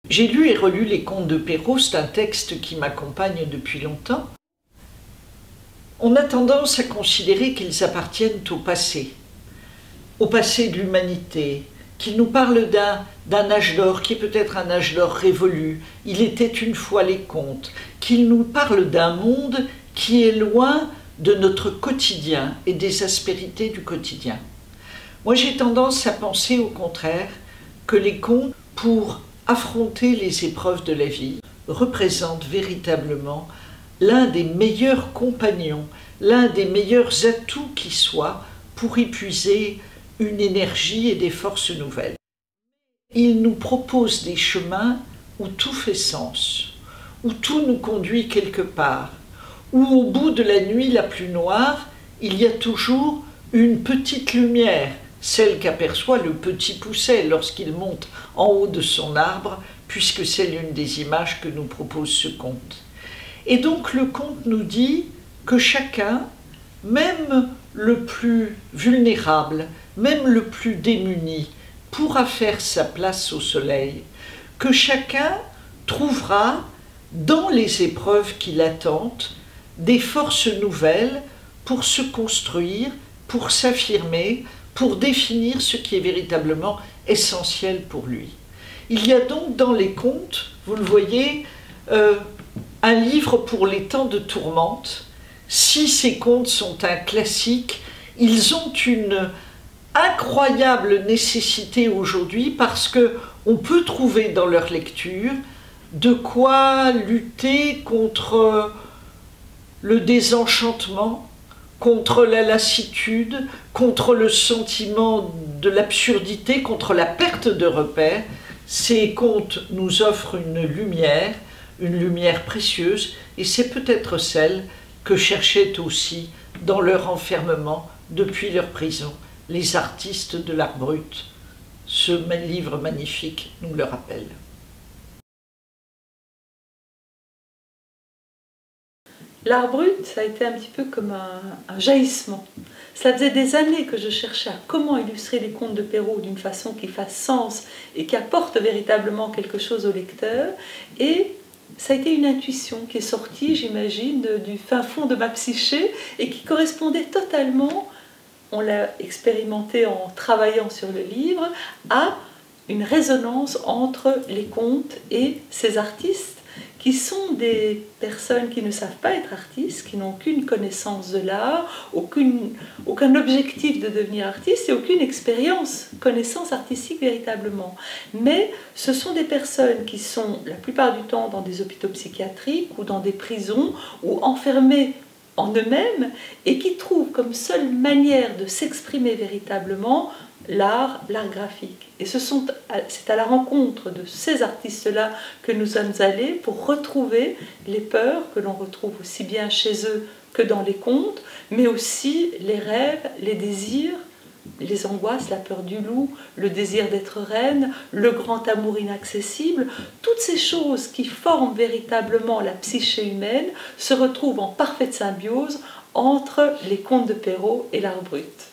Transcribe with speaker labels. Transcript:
Speaker 1: J'ai lu et relu les contes de Perrault, c'est un texte qui m'accompagne depuis longtemps. On a tendance à considérer qu'ils appartiennent au passé de l'humanité, qu'ils nous parlent d'un âge d'or qui est peut-être un âge d'or révolu, il était une fois les contes, qu'ils nous parlent d'un monde qui est loin de notre quotidien et des aspérités du quotidien. Moi j'ai tendance à penser au contraire que les contes, pour affronter les épreuves de la vie, représentent véritablement l'un des meilleurs compagnons, l'un des meilleurs atouts qui soit pour y puiser une énergie et des forces nouvelles. Il nous propose des chemins où tout fait sens, où tout nous conduit quelque part, où au bout de la nuit la plus noire, il y a toujours une petite lumière, celle qu'aperçoit le petit Pousset lorsqu'il monte en haut de son arbre, puisque c'est l'une des images que nous propose ce conte. Et donc le conte nous dit que chacun, même le plus vulnérable, même le plus démuni, pourra faire sa place au soleil, que chacun trouvera dans les épreuves qui l'attendent des forces nouvelles pour se construire, pour s'affirmer, pour définir ce qui est véritablement essentiel pour lui. Il y a donc dans les contes, vous le voyez, un livre pour les temps de tourmente. Si ces contes sont un classique, ils ont une incroyable nécessité aujourd'hui parce qu'on peut trouver dans leur lecture de quoi lutter contre le désenchantement, contre la lassitude, contre le sentiment de l'absurdité, contre la perte de repères. Ces contes nous offrent une lumière précieuse, et c'est peut-être celle que cherchaient aussi dans leur enfermement depuis leur prison les artistes de l'art brut. Ce livre magnifique nous le rappelle.
Speaker 2: L'art brut, ça a été un petit peu comme un jaillissement. Ça faisait des années que je cherchais à comment illustrer les contes de Perrault d'une façon qui fasse sens et qui apporte véritablement quelque chose au lecteur. Et ça a été une intuition qui est sortie, j'imagine, du fin fond de ma psyché et qui correspondait totalement, on l'a expérimenté en travaillant sur le livre, à une résonance entre les contes et ces artistes qui sont des personnes qui ne savent pas être artistes, qui n'ont aucune connaissance de l'art, aucun objectif de devenir artiste et aucune expérience, connaissance artistique véritablement. Mais ce sont des personnes qui sont la plupart du temps dans des hôpitaux psychiatriques ou dans des prisons ou enfermées en eux-mêmes et qui trouvent comme seule manière de s'exprimer véritablement l'art graphique. Et c'est à la rencontre de ces artistes-là que nous sommes allés pour retrouver les peurs que l'on retrouve aussi bien chez eux que dans les contes, mais aussi les rêves, les désirs, les angoisses, la peur du loup, le désir d'être reine, le grand amour inaccessible. Toutes ces choses qui forment véritablement la psyché humaine se retrouvent en parfaite symbiose entre les contes de Perrault et l'art brut.